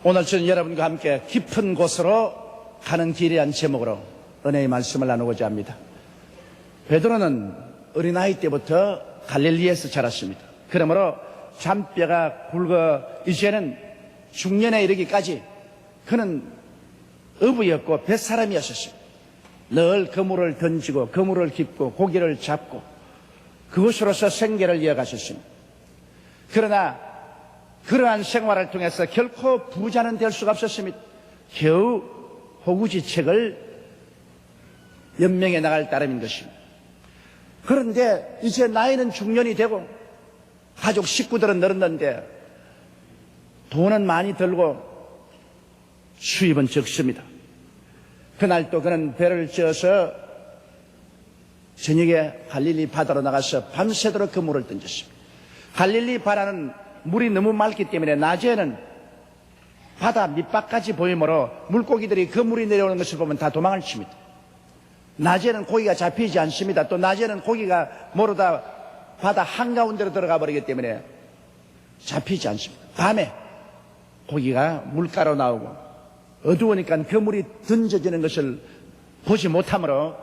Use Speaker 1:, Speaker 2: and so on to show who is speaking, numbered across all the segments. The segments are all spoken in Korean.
Speaker 1: 오늘 저는 여러분과 함께 깊은 곳으로 가는 길이란 제목으로 은혜의 말씀을 나누고자 합니다. 베드로는 어린아이 때부터 갈릴리에서 자랐습니다. 그러므로 잔뼈가 굵어 이제는 중년에 이르기까지 그는 어부였고 뱃사람이었습니다. 늘 그물을 던지고 그물을 깁고 고기를 잡고 그것으로서 생계를 이어가셨습니다. 그러나 그러한 생활을 통해서 결코 부자는 될 수가 없었습니다. 겨우 호구지책을 연명해 나갈 따름인 것입니다. 그런데 이제 나이는 중년이 되고 가족 식구들은 늘었는데 돈은 많이 들고 수입은 적습니다. 그날 또 그는 배를 지어서 저녁에 갈릴리 바다로 나가서 밤새도록 그물을 던졌습니다. 갈릴리 바다는 물이 너무 맑기 때문에 낮에는 바다 밑바까지 보이므로 물고기들이 그 물이 내려오는 것을 보면 다 도망을 칩니다. 낮에는 고기가 잡히지 않습니다. 또 낮에는 고기가 모르다 바다 한가운데로 들어가 버리기 때문에 잡히지 않습니다. 밤에 고기가 물가로 나오고 어두우니까 그 물이 던져지는 것을 보지 못하므로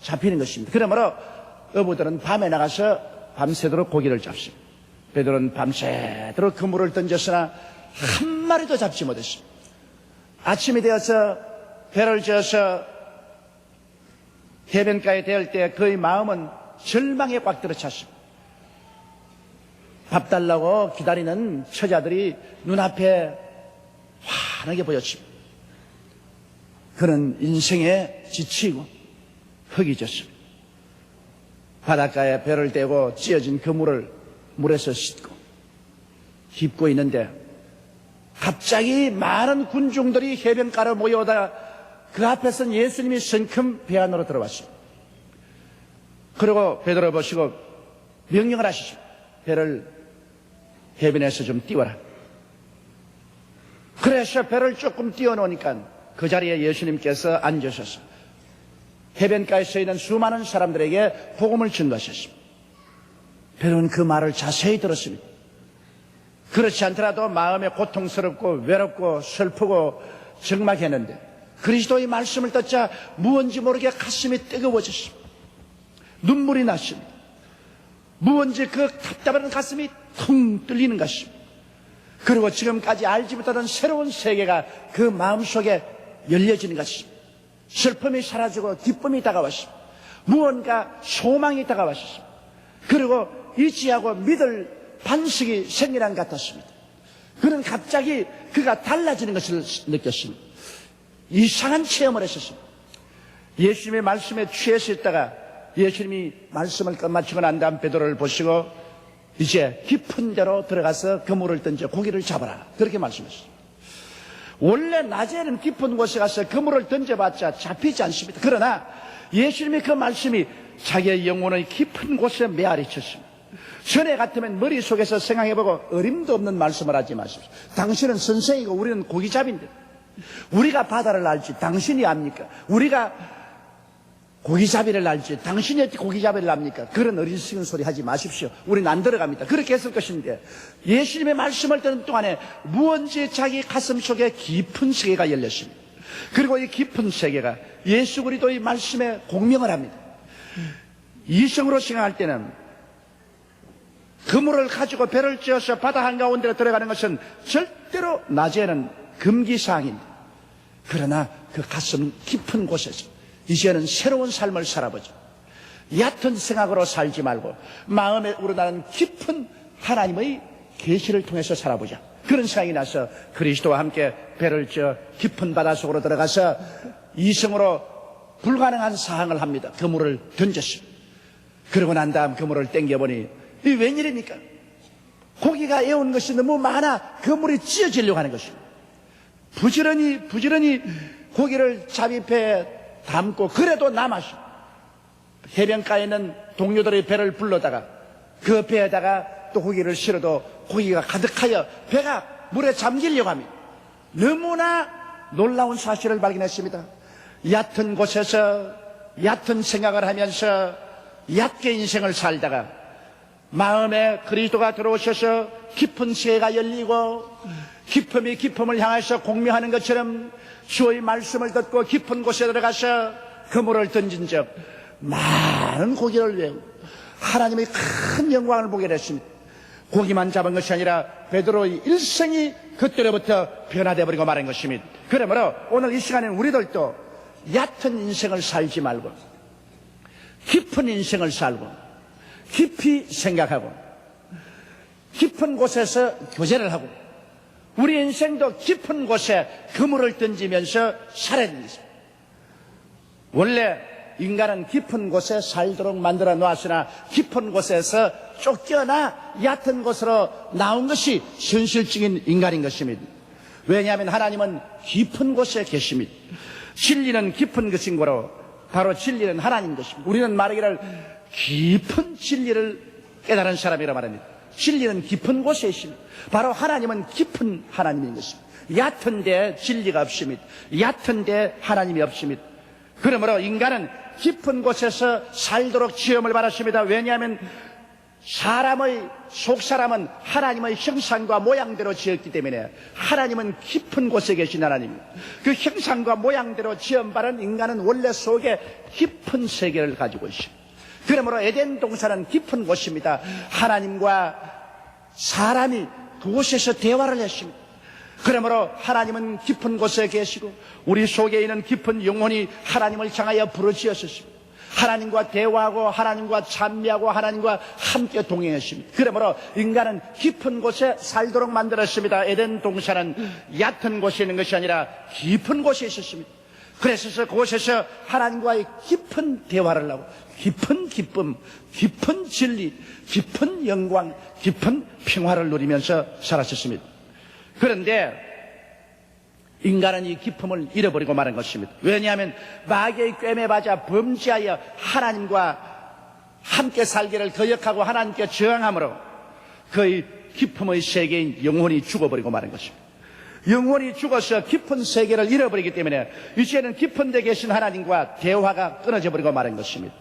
Speaker 1: 잡히는 것입니다. 그러므로 어부들은 밤에 나가서 밤새도록 고기를 잡습니다. 베드로는 밤새도록 그 물을 던졌으나 한 마리도 잡지 못했습니다. 아침이 되어서 배를 지어서 해변가에 대할 때 그의 마음은 절망에 꽉 들어찼습니다. 밥 달라고 기다리는 처자들이 눈앞에 환하게 보였습니다. 그는 인생에 지치고 흙이 졌습니다. 바닷가에 배를 대고 찌어진 그 물에서 씻고 깁고 있는데 갑자기 많은 군중들이 해변가로 모여오다가 그 앞에선 예수님이 성큼 배 안으로 들어왔습니다. 그리고 베드로 보시고 명령을 하시죠. 배를 해변에서 좀 띄워라. 그래서 배를 조금 띄워놓으니까 그 자리에 예수님께서 앉으셔서 해변가에 서 있는 수많은 사람들에게 복음을 전도하셨습니다. 베드로는 그 말을 자세히 들었습니다. 그렇지 않더라도 마음에 고통스럽고 외롭고 슬프고 적막했는데 그리스도의 말씀을 듣자 무언지 모르게 가슴이 뜨거워졌습니다. 눈물이 났습니다. 무언지 그 답답한 가슴이 텅 뚫리는 것입니다. 그리고 지금까지 알지 못하던 새로운 세계가 그 마음속에 열려지는 것입니다. 슬픔이 사라지고 기쁨이 다가왔습니다. 무언가 소망이 다가왔습니다. 그리고 의지하고 믿을 반석이 생기는 것 같았습니다. 그는 갑자기 그가 달라지는 것을 느꼈습니다. 이상한 체험을 했었습니다. 예수님의 말씀에 취해서 있다가 예수님이 말씀을 끝마치고 난 다음 베드로를 보시고 이제 깊은 데로 들어가서 그물을 던져 고기를 잡아라. 그렇게 말씀하셨습니다. 원래 낮에는 깊은 곳에 가서 그물을 던져봤자 잡히지 않습니다. 그러나 예수님의 그 말씀이 자기의 영혼의 깊은 곳에 메아리 쳤습니다. 전에 같으면 머릿속에서 생각해보고 어림도 없는 말씀을 하지 마십시오. 당신은 선생이고 우리는 고기잡인데 우리가 바다를 알지 당신이 압니까? 우리가 고기잡이를 알지 당신이 어떻게 고기잡이를 압니까? 그런 어리석은 소리 하지 마십시오. 우리는 안 들어갑니다. 그렇게 했을 것인데 예수님의 말씀을 듣는 동안에 무언지 자기 가슴 속에 깊은 세계가 열렸습니다. 그리고 이 깊은 세계가 예수 그리스도의 말씀에 공명을 합니다. 이성으로 생각할 때는 그물을 가지고 배를 지어서 바다 한가운데로 들어가는 것은 절대로 낮에는 금기사항입니다. 그러나 그 가슴 깊은 곳에서 이제는 새로운 삶을 살아보죠. 얕은 생각으로 살지 말고 마음에 우러나는 깊은 하나님의 계시를 통해서 살아보자. 그런 생각이 나서 그리스도와 함께 배를 지어 깊은 바다 속으로 들어가서 이성으로 불가능한 사항을 합니다. 그물을 던졌습니다. 그러고 난 다음 그물을 당겨보니 이 웬일입니까? 고기가 애운 것이 너무 많아 그물이 찢어지려고 하는 것입니다. 부지런히 고기를 자비배에 담고 그래도 남았어. 해변가에 있는 동료들의 배를 불러다가 그 배에다가 또 고기를 실어도 고기가 가득하여 배가 물에 잠기려고 합니다. 너무나 놀라운 사실을 발견했습니다. 얕은 곳에서 얕은 생각을 하면서 얕게 인생을 살다가 마음에 그리스도가 들어오셔서 깊은 세계가 열리고 기품이 기품을 향해서 공명하는 것처럼 주의 말씀을 듣고 깊은 곳에 들어가서 그물을 던진 적 많은 고기를 외우고 하나님의 큰 영광을 보게 됐습니다. 고기만 잡은 것이 아니라 베드로의 일생이 그때로부터 변화되어 버리고 말한 것입니다. 그러므로 오늘 이 시간에는 우리들도 얕은 인생을 살지 말고 깊은 인생을 살고 깊이 생각하고 깊은 곳에서 교제를 하고 우리 인생도 깊은 곳에 그물을 던지면서 살아야 됩니다. 원래 인간은 깊은 곳에 살도록 만들어 놓았으나 깊은 곳에서 쫓겨나 얕은 곳으로 나온 것이 현실적인 인간인 것입니다. 왜냐하면 하나님은 깊은 곳에 계십니다. 진리는 깊은 것인 거로 바로 진리는 하나님 것입니다. 우리는 말하기를 깊은 진리를 깨달은 사람이라 말합니다. 진리는 깊은 곳에 있습니다. 바로 하나님은 깊은 하나님인 것입니다. 얕은 데 진리가 없습니다. 얕은 데 하나님이 없습니다. 그러므로 인간은 깊은 곳에서 살도록 지음을 받았습니다. 왜냐하면 사람의 속사람은 하나님의 형상과 모양대로 지었기 때문에 하나님은 깊은 곳에 계신 하나님입니다. 그 형상과 모양대로 지음받은 인간은 원래 속에 깊은 세계를 가지고 있습니다. 그러므로 에덴 동산은 깊은 곳입니다. 하나님과 사람이 그곳에서 대화를 했습니다. 그러므로 하나님은 깊은 곳에 계시고 우리 속에 있는 깊은 영혼이 하나님을 향하여 부르짖었습니다. 하나님과 대화하고 하나님과 찬미하고 하나님과 함께 동행했습니다. 그러므로 인간은 깊은 곳에 살도록 만들었습니다. 에덴 동산은 얕은 곳에 있는 것이 아니라 깊은 곳에 있었습니다. 그래서 그곳에서 하나님과의 깊은 대화를 하고 깊은 기쁨, 깊은 진리, 깊은 영광, 깊은 평화를 누리면서 살았었습니다. 그런데 인간은 이 기쁨을 잃어버리고 말한 것입니다. 왜냐하면 마귀의 꿰매 받아 범죄하여 하나님과 함께 살기를 거역하고 하나님께 저항함으로 그의 기쁨의 세계인 영혼이 죽어버리고 말한 것입니다. 영혼이 죽어서 깊은 세계를 잃어버리기 때문에 이제는 깊은 데 계신 하나님과 대화가 끊어져 버리고 말한 것입니다.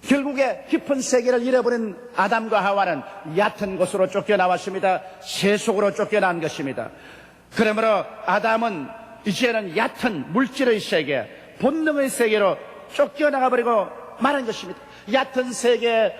Speaker 1: 결국에 깊은 세계를 잃어버린 아담과 하와는 얕은 곳으로 쫓겨나왔습니다. 세속으로 쫓겨난 것입니다. 그러므로 아담은 이제는 얕은 물질의 세계, 본능의 세계로 쫓겨나가 버리고 말한 것입니다. 얕은 세계에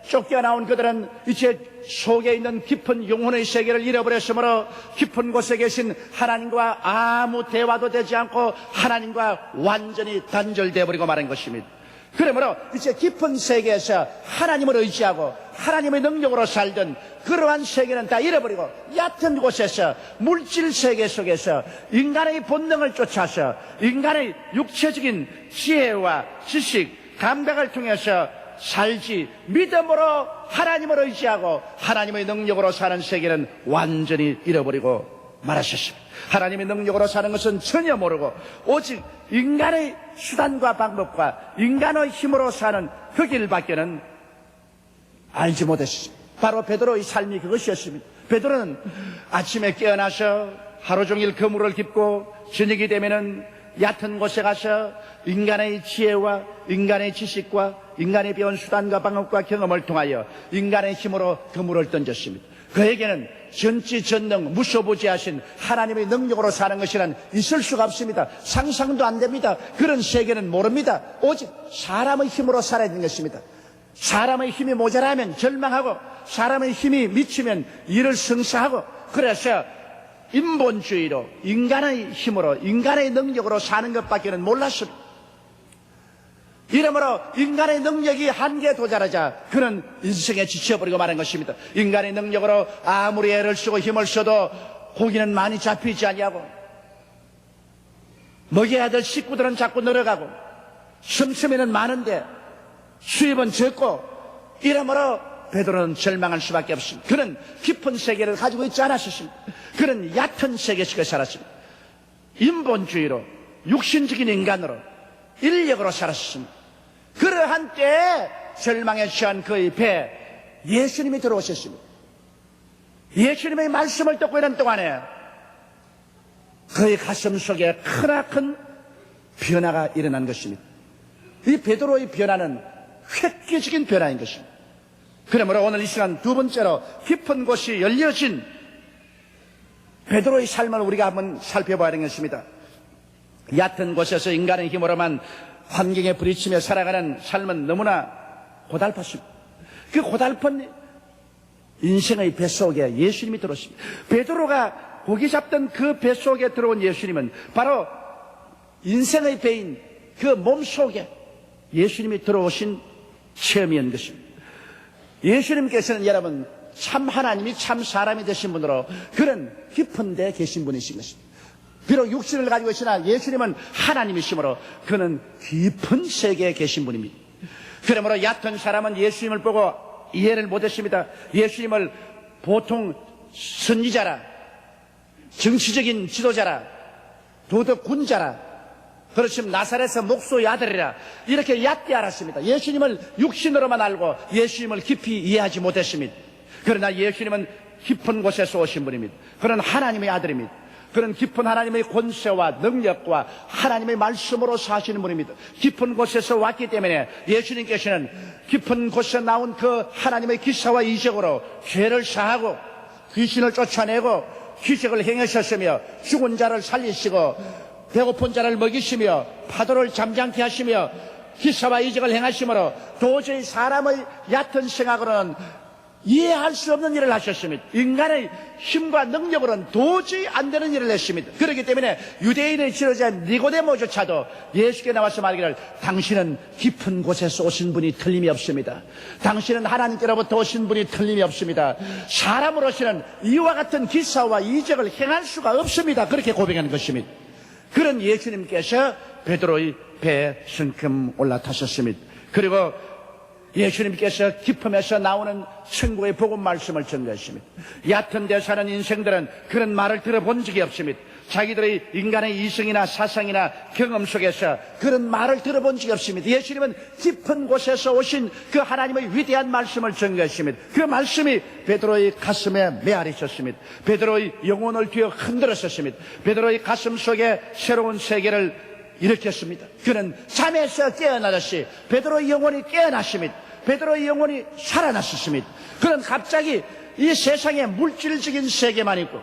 Speaker 1: 쫓겨나온 그들은 이제 속에 있는 깊은 영혼의 세계를 잃어버렸으므로 깊은 곳에 계신 하나님과 아무 대화도 되지 않고 하나님과 완전히 단절되어 버리고 말한 것입니다. 그러므로 이제 깊은 세계에서 하나님을 의지하고 하나님의 능력으로 살던 그러한 세계는 다 잃어버리고 얕은 곳에서 물질 세계 속에서 인간의 본능을 쫓아서 인간의 육체적인 지혜와 지식, 감각을 통해서 살지 믿음으로 하나님을 의지하고 하나님의 능력으로 사는 세계는 완전히 잃어버리고 말하셨습니다. 하나님의 능력으로 사는 것은 전혀 모르고 오직 인간의 수단과 방법과 인간의 힘으로 사는 그 길밖에는 알지 못했습니다. 바로 베드로의 삶이 그것이었습니다. 베드로는 아침에 깨어나서 하루 종일 그물을 깁고 저녁이 되면은 얕은 곳에 가서 인간의 지혜와 인간의 지식과 인간의 배운 수단과 방법과 경험을 통하여 인간의 힘으로 그물을 던졌습니다. 그에게는 전지전능 무소부지하신 하나님의 능력으로 사는 것이란 있을 수가 없습니다. 상상도 안 됩니다. 그런 세계는 모릅니다. 오직 사람의 힘으로 살아야 되는 것입니다. 사람의 힘이 모자라면 절망하고 사람의 힘이 미치면 이를 성사하고 그래서 인본주의로 인간의 힘으로 인간의 능력으로 사는 것밖에는 몰랐습니다. 이러므로 인간의 능력이 한계에 도달하자 그는 인생에 지쳐버리고 말한 것입니다. 인간의 능력으로 아무리 애를 쓰고 힘을 써도 고기는 많이 잡히지 아니하고 먹여야 될 식구들은 자꾸 늘어가고 씀씀이는 많은데 수입은 적고 이러므로 베드로는 절망할 수밖에 없습니다. 그는 깊은 세계를 가지고 있지 않았습니다. 그는 얕은 세계 속에 살았습니다. 인본주의로 육신적인 인간으로 인력으로 살았습니다. 그러한 때에 절망에 취한 그의 배에 예수님이 들어오셨습니다. 예수님의 말씀을 듣고 있는 동안에 그의 가슴 속에 크나큰 변화가 일어난 것입니다. 이 베드로의 변화는 획기적인 변화인 것입니다. 그러므로 오늘 이 시간 두 번째로 깊은 곳이 열려진 베드로의 삶을 우리가 한번 살펴봐야 하는 것입니다. 얕은 곳에서 인간의 힘으로만 환경에 부딪히며 살아가는 삶은 너무나 고달팠습니다. 그 고달픈 인생의 뱃속에 예수님이 들어오십니다. 베드로가 고기 잡던 그 뱃속에 들어온 예수님은 바로 인생의 배인 그 몸속에 예수님이 들어오신 체험이었던 것입니다. 예수님께서는 여러분 참 하나님이 참 사람이 되신 분으로 그런 깊은 데 계신 분이신 것입니다. 비록 육신을 가지고 있으나 예수님은 하나님이시므로 그는 깊은 세계에 계신 분입니다. 그러므로 얕은 사람은 예수님을 보고 이해를 못했습니다. 예수님을 보통 선지자라, 정치적인 지도자라, 도덕군자라, 그렇지만 나사렛의 목소의 아들이라 이렇게 얕게 알았습니다. 예수님을 육신으로만 알고 예수님을 깊이 이해하지 못했습니다. 그러나 예수님은 깊은 곳에서 오신 분입니다. 그는 하나님의 아들입니다. 그는 깊은 하나님의 권세와 능력과 하나님의 말씀으로 사시는 분입니다. 깊은 곳에서 왔기 때문에 예수님께서는 깊은 곳에서 나온 그 하나님의 기사와 이적으로 죄를 사하고 귀신을 쫓아내고 기적을 행하셨으며 죽은 자를 살리시고 배고픈 자를 먹이시며 파도를 잠잠케 하시며 기사와 이적을 행하심으로 도저히 사람의 얕은 생각으로는 이해할 수 없는 일을 하셨습니다. 인간의 힘과 능력으로는 도저히 안 되는 일을 했습니다. 그렇기 때문에 유대인의 지도자 니고데모조차도 예수께 나와서 말하기를 당신은 깊은 곳에서 오신 분이 틀림이 없습니다. 당신은 하나님께로부터 오신 분이 틀림이 없습니다. 사람으로서는 이와 같은 기사와 이적을 행할 수가 없습니다. 그렇게 고백하는 것입니다. 그런 예수님께서 베드로의 배에 성큼 올라타셨습니다. 그리고 예수님께서 기쁨에서 나오는 천국의 복음 말씀을 전하십니다. 얕은 데 사는 인생들은 그런 말을 들어본 적이 없습니다. 자기들의 인간의 이성이나 사상이나 경험 속에서 그런 말을 들어본 적이 없습니다. 예수님은 깊은 곳에서 오신 그 하나님의 위대한 말씀을 전하십니다. 그 말씀이 베드로의 가슴에 메아리쳤습니다. 베드로의 영혼을 뒤어 흔들었었습니다. 베드로의 가슴 속에 새로운 세계를 일으켰습니다. 그는 잠에서 깨어나듯이 베드로의 영혼이 깨어났습니다. 베드로의 영혼이 살아났습니다. 그는 갑자기 이 세상에 물질적인 세계만 있고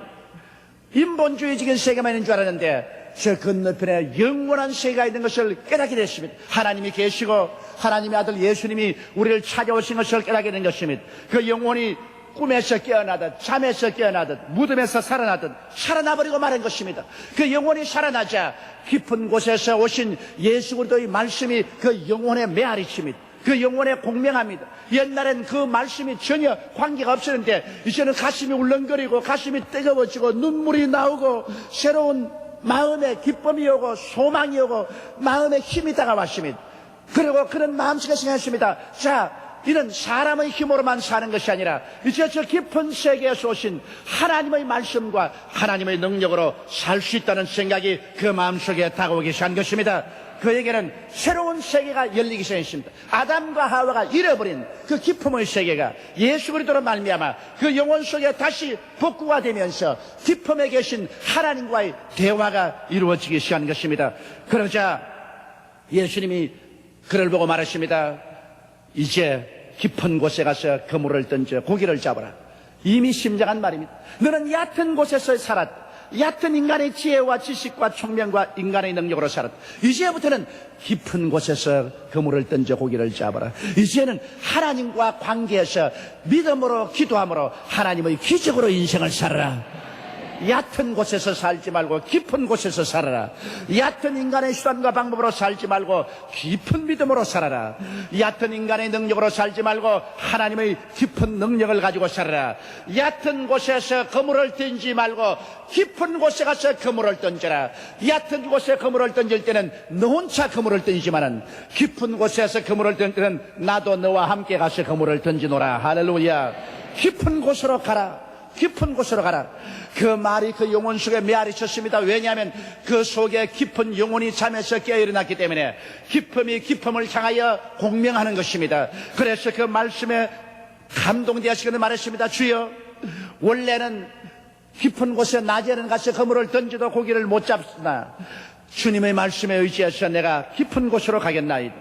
Speaker 1: 인본주의적인 세계만 있는 줄 알았는데 저 건너편에 영원한 세계가 있는 것을 깨닫게 됐습니다. 하나님이 계시고 하나님의 아들 예수님이 우리를 찾아오신 것을 깨닫게 된 것입니다. 그 영혼이 꿈에서 깨어나듯 잠에서 깨어나듯 무덤에서 살아나듯 살아나버리고 말한 것입니다. 그 영혼이 살아나자 깊은 곳에서 오신 예수 그리스도의 말씀이 그 영혼에 메아리칩니다. 그 영혼에 공명합니다. 옛날엔 그 말씀이 전혀 관계가 없었는데 이제는 가슴이 울렁거리고 가슴이 뜨거워지고 눈물이 나오고 새로운 마음에 기쁨이 오고 소망이 오고 마음에 힘이 다가왔습니다. 그리고 그런 마음속에 생각했습니다. 자, 이는 사람의 힘으로만 사는 것이 아니라 이제 저 깊은 세계에서 오신 하나님의 말씀과 하나님의 능력으로 살 수 있다는 생각이 그 마음속에 다가오기 시작한 것입니다. 그에게는 새로운 세계가 열리기 시작했습니다. 아담과 하와가 잃어버린 그 기쁨의 세계가 예수 그리스도로 말미암아 그 영혼 속에 다시 복구가 되면서 기쁨에 계신 하나님과의 대화가 이루어지기 시작한 것입니다. 그러자 예수님이 그를 보고 말하십니다. 이제 깊은 곳에 가서 그물을 던져 고기를 잡아라. 이미 심장한 말입니다. 너는 얕은 곳에서 살았다. 얕은 인간의 지혜와 지식과 총명과 인간의 능력으로 살았다. 이제부터는 깊은 곳에서 그물을 던져 고기를 잡아라. 이제는 하나님과 관계에서 믿음으로 기도함으로 하나님의 기적으로 인생을 살아라. 얕은 곳에서 살지 말고 깊은 곳에서 살아라. 얕은 인간의 수단과 방법으로 살지 말고 깊은 믿음으로 살아라. 얕은 인간의 능력으로 살지 말고 하나님의 깊은 능력을 가지고 살아라. 얕은 곳에서 그물을 던지지 말고 깊은 곳에 가서 그물을 던져라. 얕은 곳에 그물을 던질 때는 너 혼자 그물을 던지지만은 깊은 곳에서 그물을 던질 때는 나도 너와 함께 가서 그물을 던지노라. 할렐루야. 깊은 곳으로 가라. 깊은 곳으로 가라. 그 말이 그 영혼 속에 메아리쳤습니다. 왜냐하면 그 속에 깊은 영혼이 잠에서 깨어 일어났기 때문에 기쁨이 기쁨을 향하여 공명하는 것입니다. 그래서 그 말씀에 감동되어서 말했습니다. 주여, 원래는 깊은 곳에 낮에는 가서 그물을 던져도 고기를 못 잡으나 주님의 말씀에 의지해서 내가 깊은 곳으로 가겠나이다.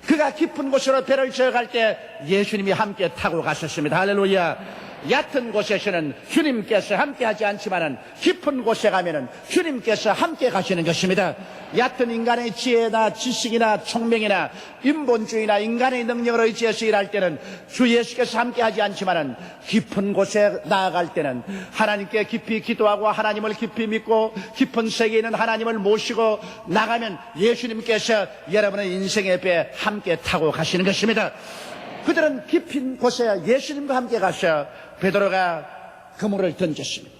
Speaker 1: 그가 깊은 곳으로 배를 저어갈 때 예수님이 함께 타고 가셨습니다. 할렐루야. 얕은 곳에서는 주님께서 함께하지 않지만은 깊은 곳에 가면은 주님께서 함께 가시는 것입니다. 얕은 인간의 지혜나 지식이나 총명이나 인본주의나 인간의 능력을 의지해서 일할 때는 주 예수께서 함께하지 않지만은 깊은 곳에 나아갈 때는 하나님께 깊이 기도하고 하나님을 깊이 믿고 깊은 세계에 있는 하나님을 모시고 나가면 예수님께서 여러분의 인생의 배에 함께 타고 가시는 것입니다. 그들은 깊은 곳에 예수님과 함께 가셔 베드로가 그물을 던졌습니다.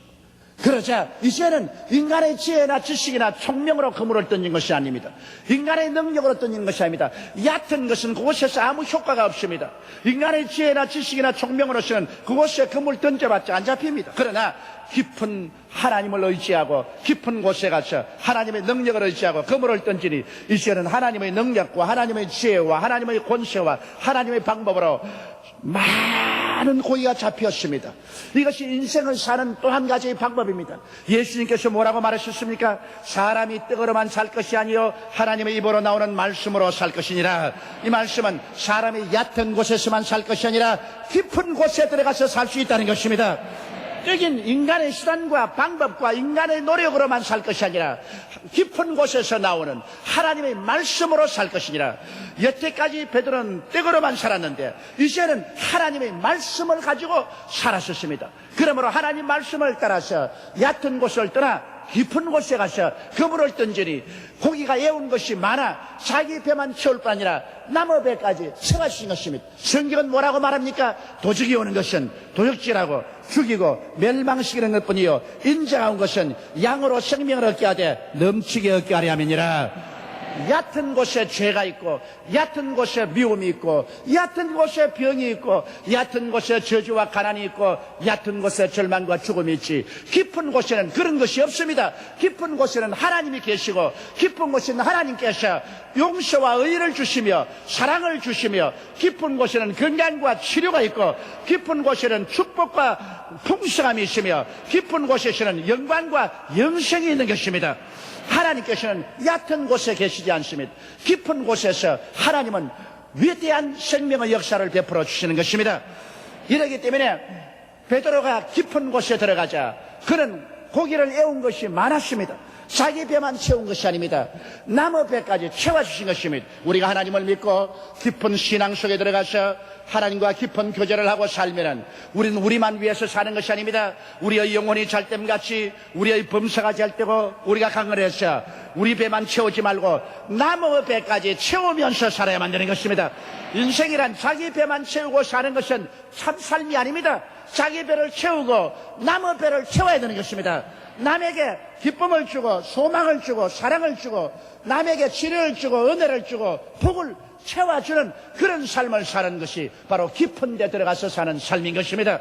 Speaker 1: 그러자 이제는 인간의 지혜나 지식이나 총명으로 그물을 던진 것이 아닙니다. 인간의 능력으로 던진 것이 아닙니다. 얕은 것은 그곳에서 아무 효과가 없습니다. 인간의 지혜나 지식이나 총명으로서는 그곳에 그물 던져봤자 안 잡힙니다. 그러나 깊은 하나님을 의지하고 깊은 곳에 가서 하나님의 능력을 의지하고 그물을 던지니 이제는 하나님의 능력과 하나님의 지혜와 하나님의 권세와 하나님의 방법으로 많은 고기가 잡혔습니다. 이것이 인생을 사는 또 한 가지의 방법입니다. 예수님께서 뭐라고 말하셨습니까? 사람이 떡으로만 살 것이 아니요 하나님의 입으로 나오는 말씀으로 살 것이니라. 이 말씀은 사람이 얕은 곳에서만 살 것이 아니라 깊은 곳에 들어가서 살 수 있다는 것입니다. 적인 인간의 수단과 방법과 인간의 노력으로만 살 것이 아니라 깊은 곳에서 나오는 하나님의 말씀으로 살 것이니라. 여태까지 베드로는 떡으로만 살았는데 이제는 하나님의 말씀을 가지고 살았었습니다. 그러므로 하나님 말씀을 따라서 얕은 곳을 떠나 깊은 곳에 가서 그물을 던지니 고기가 애운 것이 많아 자기 배만 채울 뿐 아니라 남의 배까지 채워주신 것입니다. 성경은 뭐라고 말합니까? 도적이 오는 것은 도적질하고 죽이고 멸망시키는 것뿐이요 인자가 온 것은 양으로 생명을 얻게 하되 넘치게 얻게 하려 함이니라. 얕은 곳에 죄가 있고 얕은 곳에 미움이 있고 얕은 곳에 병이 있고 얕은 곳에 저주와 가난이 있고 얕은 곳에 절망과 죽음이 있지 깊은 곳에는 그런 것이 없습니다. 깊은 곳에는 하나님이 계시고 깊은 곳에는 하나님께서 용서와 의를 주시며 사랑을 주시며 깊은 곳에는 건강과 치료가 있고 깊은 곳에는 축복과 풍성함이 있으며 깊은 곳에서는 영광과 영생이 있는 것입니다. 하나님께서는 얕은 곳에 계시지 않습니다. 깊은 곳에서 하나님은 위대한 생명의 역사를 베풀어 주시는 것입니다. 이러기 때문에 베드로가 깊은 곳에 들어가자 그는 고기를 애운 것이 많았습니다. 자기 배만 채운 것이 아닙니다. 남의 배까지 채워주신 것입니다. 우리가 하나님을 믿고 깊은 신앙 속에 들어가서 하나님과 깊은 교제를 하고 살면은 우리는 우리만 위해서 사는 것이 아닙니다. 우리의 영혼이 잘됨같이 우리의 범사가 잘되고 우리가 강건해서 우리 배만 채우지 말고 남의 배까지 채우면서 살아야만 되는 것입니다. 인생이란 자기 배만 채우고 사는 것은 참 삶이 아닙니다. 자기 배를 채우고 남의 배를 채워야 되는 것입니다. 남에게 기쁨을 주고 소망을 주고 사랑을 주고 남에게 치료를 주고 은혜를 주고 복을 채워주는 그런 삶을 사는 것이 바로 깊은 데 들어가서 사는 삶인 것입니다.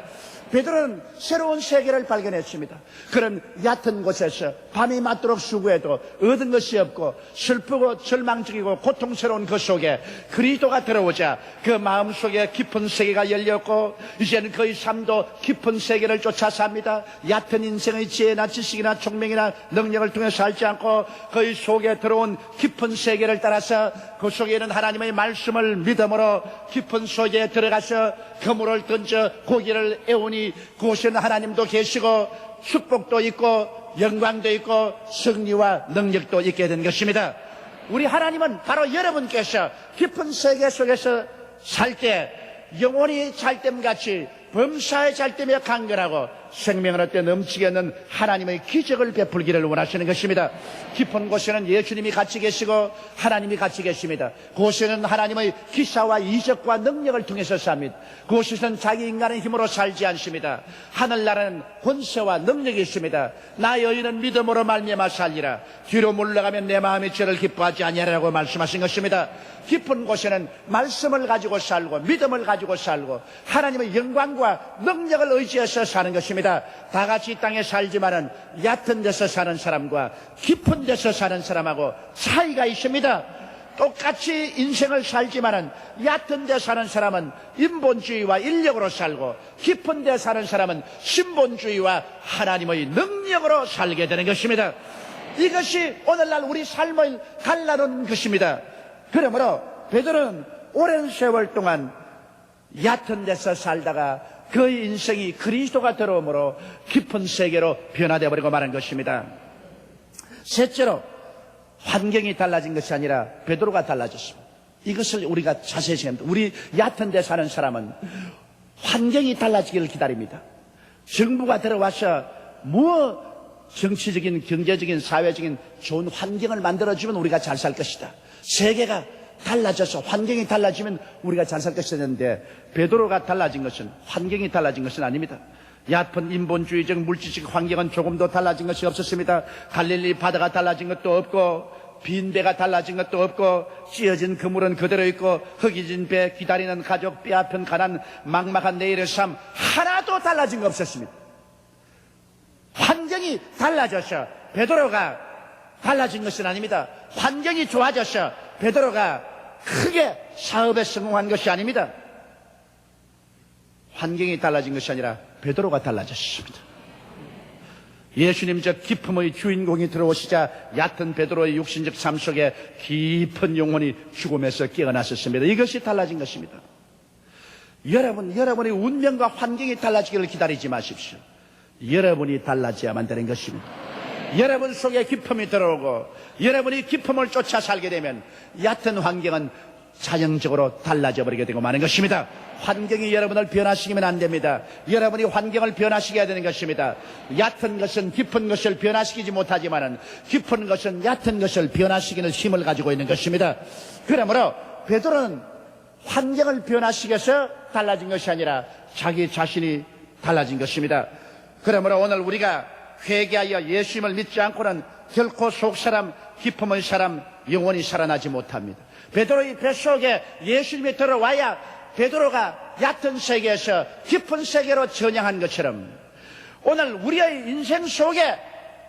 Speaker 1: 베드로는 새로운 세계를 발견했습니다. 그런 얕은 곳에서 밤이 맞도록 수고해도 얻은 것이 없고 슬프고 절망적이고 고통스러운 그 속에 그리스도가 들어오자 그 마음속에 깊은 세계가 열렸고 이제는 그의 삶도 깊은 세계를 쫓아 삽니다. 얕은 인생의 지혜나 지식이나 총명이나 능력을 통해 살지 않고 그의 속에 들어온 깊은 세계를 따라서 그 속에는 하나님의 말씀을 믿음으로 깊은 속에 들어가서 그물을 던져 고기를 애우니 그곳에는 하나님도 계시고 축복도 있고 영광도 있고 승리와 능력도 있게 된 것입니다. 우리 하나님은 바로 여러분께서 깊은 세계 속에서 살 때 영혼이 잘됨같이 범사의 잘됨에 강건하고 생명을 얻되 넘치게 하는 하나님의 기적을 베풀기를 원하시는 것입니다. 깊은 곳에는 예수님이 같이 계시고 하나님이 같이 계십니다. 그곳에는 하나님의 기사와 이적과 능력을 통해서 삽니다. 그곳에서는 자기 인간의 힘으로 살지 않습니다. 하늘나라는 권세와 능력이 있습니다. 나 여인은 믿음으로 말미암아 살리라. 뒤로 물러가면 내 마음이 저를 기뻐하지 아니하리라고 말씀하신 것입니다. 깊은 곳에는 말씀을 가지고 살고 믿음을 가지고 살고 하나님의 영광과 능력을 의지해서 사는 것입니다. 다 같이 이 땅에 살지만은 얕은 데서 사는 사람과 깊은 데서 사는 사람하고 차이가 있습니다. 똑같이 인생을 살지만은 얕은 데 사는 사람은 인본주의와 인력으로 살고 깊은 데 사는 사람은 신본주의와 하나님의 능력으로 살게 되는 것입니다. 이것이 오늘날 우리 삶을 갈라놓은 것입니다. 그러므로 베드로는 오랜 세월 동안 얕은 데서 살다가 그의 인생이 그리스도가 들어오므로 깊은 세계로 변화되어 버리고 마는 것입니다. 셋째로 환경이 달라진 것이 아니라 베드로가 달라졌습니다. 이것을 우리가 자세히 생각합니다. 우리 얕은 데 사는 사람은 환경이 달라지기를 기다립니다. 정부가 들어와서 정치적인, 경제적인, 사회적인 좋은 환경을 만들어주면 우리가 잘 살 것이다. 세계가 달라져서 환경이 달라지면 우리가 잘 살 것이다 했는데, 베드로가 달라진 것은 환경이 달라진 것은 아닙니다. 얕은 인본주의적 물질적 환경은 조금도 달라진 것이 없었습니다. 갈릴리 바다가 달라진 것도 없고, 빈 배가 달라진 것도 없고, 찢어진 그물은 그대로 있고, 흙이진 배, 기다리는 가족, 뼈아픈 가난, 막막한 내일의 삶 하나도 달라진 거 없었습니다. 환경이 달라져서 베드로가 달라진 것은 아닙니다. 환경이 좋아져서 베드로가 크게 사업에 성공한 것이 아닙니다. 환경이 달라진 것이 아니라 베드로가 달라졌습니다. 예수님 저 기품의 주인공이 들어오시자 얕은 베드로의 육신적 삶 속에 깊은 영혼이 죽음에서 깨어났었습니다. 이것이 달라진 것입니다. 여러분의 운명과 환경이 달라지기를 기다리지 마십시오. 여러분이 달라져야만 되는 것입니다. 여러분 속에 기품이 들어오고 여러분이 기품을 쫓아 살게 되면 얕은 환경은 자연적으로 달라져 버리게 되고 마는 것입니다. 환경이 여러분을 변화시키면 안 됩니다. 여러분이 환경을 변화시켜야 되는 것입니다. 얕은 것은 깊은 것을 변화시키지 못하지만은 깊은 것은 얕은 것을 변화시키는 힘을 가지고 있는 것입니다. 그러므로 베드로는 환경을 변화시켜서 달라진 것이 아니라 자기 자신이 달라진 것입니다. 그러므로 오늘 우리가 회개하여 예수님을 믿지 않고는 결코 속사람, 기품의 사람, 영원히 살아나지 못합니다. 베드로의 뱃속에 예수님이 들어와야 베드로가 얕은 세계에서 깊은 세계로 전향한 것처럼 오늘 우리의 인생 속에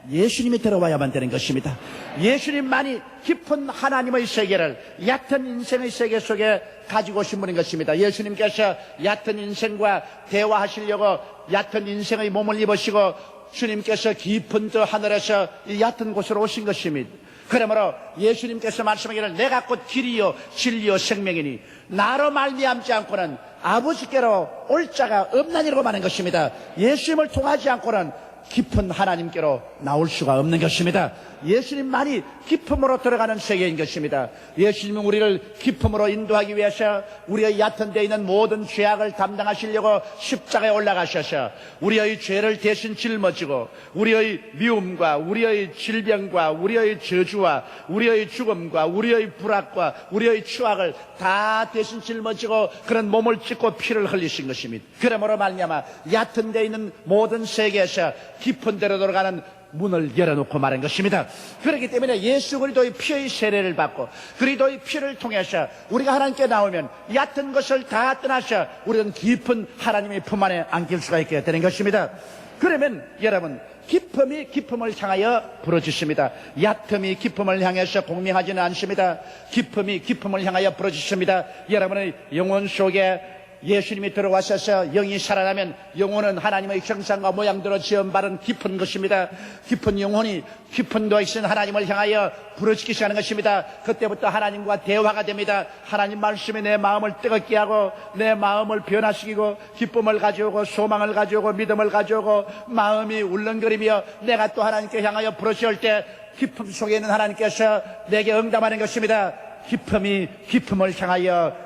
Speaker 1: 예수님이 들어와야만 되는 것입니다. 예수님만이 깊은 하나님의 세계를 얕은 인생의 세계 속에 가지고 오신 분인 것입니다. 예수님께서 얕은 인생과 대화하시려고 얕은 인생의 몸을 입으시고 주님께서 깊은 저 하늘에서 이 얕은 곳으로 오신 것입니다. 그러므로 예수님께서 말씀하기를 내가 곧 길이요 진리요 생명이니 나로 말미암지 않고는 아버지께로 올 자가 없나니라고 말하는 것입니다. 예수님을 통하지 않고는 깊은 하나님께로 나올 수가 없는 것입니다. 예수님만이 깊음으로 들어가는 세계인 것입니다. 예수님은 우리를 깊음으로 인도하기 위해서 우리의 얕은 데 있는 모든 죄악을 담당하시려고 십자가에 올라가셔서 우리의 죄를 대신 짊어지고 우리의 미움과 우리의 질병과 우리의 저주와 우리의 죽음과 우리의 불악과 우리의 추악을 다 대신 짊어지고 그런 몸을 찢고 피를 흘리신 것입니다. 그러므로 말미암아 얕은 데 있는 모든 세계에서 깊은 데로 들어가는 문을 열어놓고 말한 것입니다. 그렇기 때문에 예수 그리스도의 피의 세례를 받고 그리스도의 피를 통해서 우리가 하나님께 나오면 얕은 것을 다 떠나서 우리는 깊은 하나님의 품 안에 안길 수가 있게 되는 것입니다. 그러면 여러분 기품이 기품을 향하여 부러지십니다. 얕음이 기품을 향해서 공명하지는 않습니다. 기품이 기품을 향하여 부러지십니다. 여러분의 영혼 속에 예수님이 들어와셔서 영이 살아나면 영혼은 하나님의 형상과 모양대로 지음받은 깊은 것입니다. 깊은 영혼이 깊은 도에 있는 하나님을 향하여 부르짖기 시작하는 것입니다. 그때부터 하나님과 대화가 됩니다. 하나님 말씀이 내 마음을 뜨겁게 하고 내 마음을 변화시키고 기쁨을 가져오고 소망을 가져오고 믿음을 가져오고 마음이 울렁거리며 내가 또 하나님께 향하여 부르짖을 때 기쁨 속에 있는 하나님께서 내게 응답하는 것입니다. 기쁨이 기쁨을 향하여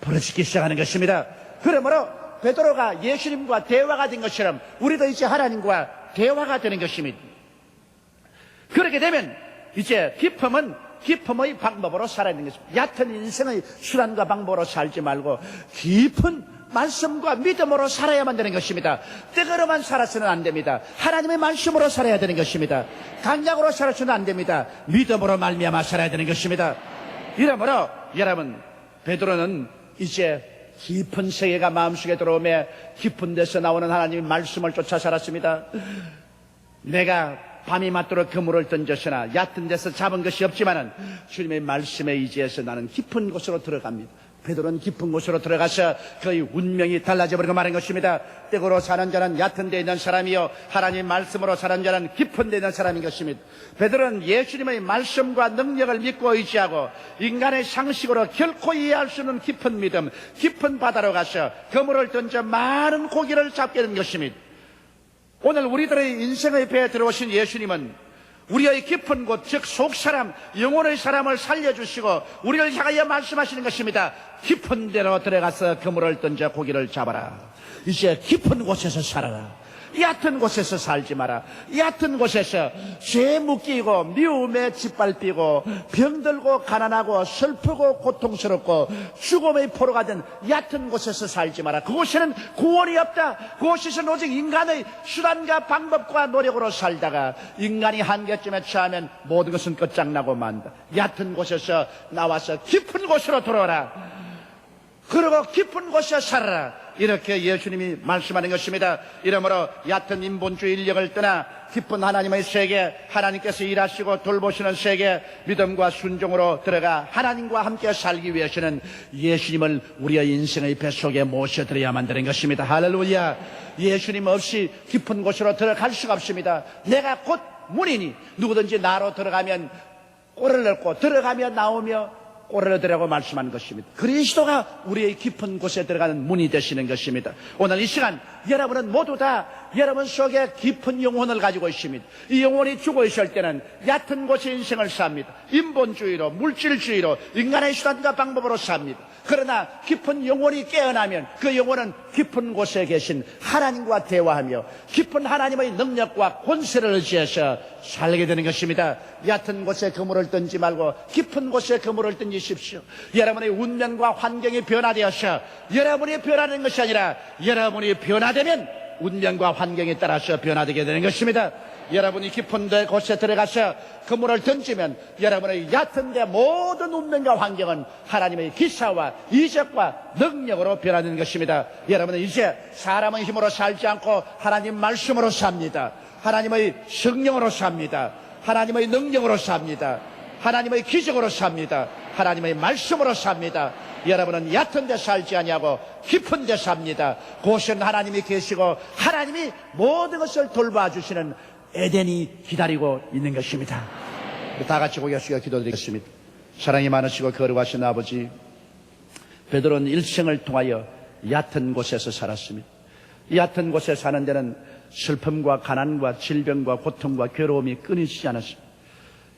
Speaker 1: 부르짖기 시작하는 것입니다. 그러므로 베드로가 예수님과 대화가 된 것처럼 우리도 이제 하나님과 대화가 되는 것입니다. 그렇게 되면 이제 기쁨은 기쁨의 방법으로 살아야 되는 것입니다. 얕은 인생의 수단과 방법으로 살지 말고 깊은 말씀과 믿음으로 살아야만 되는 것입니다. 뜨거로만 살아서는 안 됩니다. 하나님의 말씀으로 살아야 되는 것입니다. 강약으로 살아서는 안 됩니다. 믿음으로 말미암아 살아야 되는 것입니다. 이러므로 여러분 베드로는 이제 깊은 세계가 마음속에 들어오며 깊은 데서 나오는 하나님의 말씀을 쫓아 살았습니다. 내가 밤이 맞도록 그물을 던졌으나 얕은 데서 잡은 것이 없지만은 주님의 말씀에 의지해서 나는 깊은 곳으로 들어갑니다. 베드로는 깊은 곳으로 들어가서 그의 운명이 달라져 버리고 말한 것입니다. 떡으로 사는 자는 얕은 데 있는 사람이요 하나님 말씀으로 사는 자는 깊은 데 있는 사람인 것입니다. 베드로는 예수님의 말씀과 능력을 믿고 의지하고 인간의 상식으로 결코 이해할 수 없는 깊은 믿음, 깊은 바다로 가서 그물을 던져 많은 고기를 잡게 된 것입니다. 오늘 우리들의 인생의 배에 들어오신 예수님은 우리의 깊은 곳, 즉 속사람, 영혼의 사람을 살려주시고 우리를 향하여 말씀하시는 것입니다. 깊은 데로 들어가서 그물을 던져 고기를 잡아라. 이제 깊은 곳에서 살아라. 얕은 곳에서 살지 마라. 얕은 곳에서 죄 묶이고 미움에 짓밟히고 병들고 가난하고 슬프고 고통스럽고 죽음의 포로가 된 얕은 곳에서 살지 마라. 그곳에는 구원이 없다. 그곳에서는 오직 인간의 수단과 방법과 노력으로 살다가 인간이 한계점에 처하면 모든 것은 끝장나고 만다. 얕은 곳에서 나와서 깊은 곳으로 들어오라. 그리고 깊은 곳에 살아라. 이렇게 예수님이 말씀하는 것입니다. 이러므로 얕은 인본주의 인력을 떠나 깊은 하나님의 세계, 하나님께서 일하시고 돌보시는 세계, 믿음과 순종으로 들어가 하나님과 함께 살기 위해서는 예수님을 우리의 인생의 뱃속에 모셔드려야만 되는 것입니다. 할렐루야. 예수님 없이 깊은 곳으로 들어갈 수가 없습니다. 내가 곧 문이니 누구든지 나로 들어가면 꼴을 넣고 들어가며 나오며 꼴을 얻으라고 말씀하는 것입니다. 그리스도가 우리의 깊은 곳에 들어가는 문이 되시는 것입니다. 오늘 이 시간 여러분은 모두 다 여러분 속에 깊은 영혼을 가지고 있습니다. 이 영혼이 죽어 있을 때는 얕은 곳에 인생을 삽니다. 인본주의로, 물질주의로, 인간의 수단과 방법으로 삽니다. 그러나 깊은 영혼이 깨어나면 그 영혼은 깊은 곳에 계신 하나님과 대화하며 깊은 하나님의 능력과 권세를 의지해서 살게 되는 것입니다. 얕은 곳에 그물을 던지 말고 깊은 곳에 그물을 던지십시오. 여러분의 운명과 환경이 변화되어서 여러분이 변화되는 것이 아니라 여러분이 변화되면 운명과 환경에 따라서 변화되게 되는 것입니다. 여러분이 깊은 데 곳에 들어가서 그물을 던지면 여러분의 얕은 데 모든 운명과 환경은 하나님의 기사와 이적과 능력으로 변화되는 것입니다. 여러분은 이제 사람의 힘으로 살지 않고 하나님 말씀으로 삽니다. 하나님의 성령으로 삽니다. 하나님의 능력으로 삽니다. 하나님의 기적으로 삽니다. 하나님의 말씀으로 삽니다. 여러분은 얕은 데 살지 아니하고 깊은 데 삽니다. 그곳은 하나님이 계시고 하나님이 모든 것을 돌봐주시는 에덴이 기다리고 있는 것입니다. 다 같이 고개 숙여 기도드리겠습니다. 사랑이 많으시고 거룩하신 아버지, 베드로는 일생을 통하여 얕은 곳에서 살았습니다. 얕은 곳에 사는 데는 슬픔과 가난과 질병과 고통과 괴로움이 끊이지 않았습니다.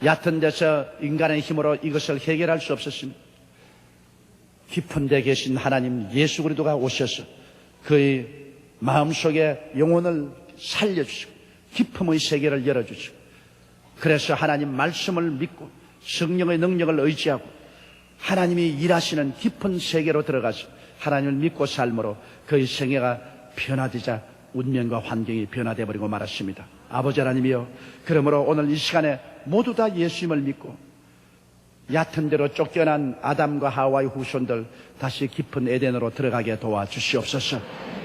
Speaker 1: 얕은 데서 인간의 힘으로 이것을 해결할 수 없었습니다. 깊은 데 계신 하나님 예수 그리스도가 오셔서 그의 마음속에 영혼을 살려주시고 깊음의 세계를 열어주시고 그래서 하나님 말씀을 믿고 성령의 능력을 의지하고 하나님이 일하시는 깊은 세계로 들어가서 하나님을 믿고 삶으로 그의 생애가 변화되자 운명과 환경이 변화되어 버리고 말았습니다. 아버지 하나님이여, 그러므로 오늘 이 시간에 모두 다 예수님을 믿고 얕은 데로 쫓겨난 아담과 하와의 후손들 다시 깊은 에덴으로 들어가게 도와주시옵소서.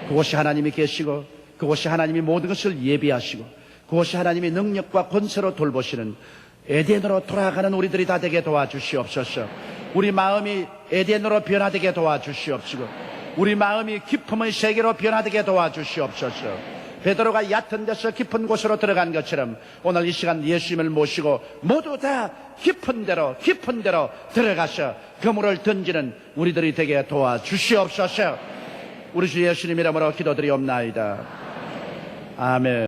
Speaker 1: 그곳이 하나님이 계시고 그곳이 하나님이 모든 것을 예비하시고 그곳이 하나님의 능력과 권세로 돌보시는 에덴으로 돌아가는 우리들이 다 되게 도와주시옵소서. 우리 마음이 에덴으로 변화되게 도와주시옵시고 우리 마음이 깊음의 세계로 변화되게 도와주시옵소서. 베드로가 얕은 데서 깊은 곳으로 들어간 것처럼 오늘 이 시간 예수님을 모시고 모두 다 깊은 데로 들어가서 그물을 던지는 우리들이 되게 도와주시옵소서. 우리 주 예수님 이름으로 기도드리옵나이다. 아멘.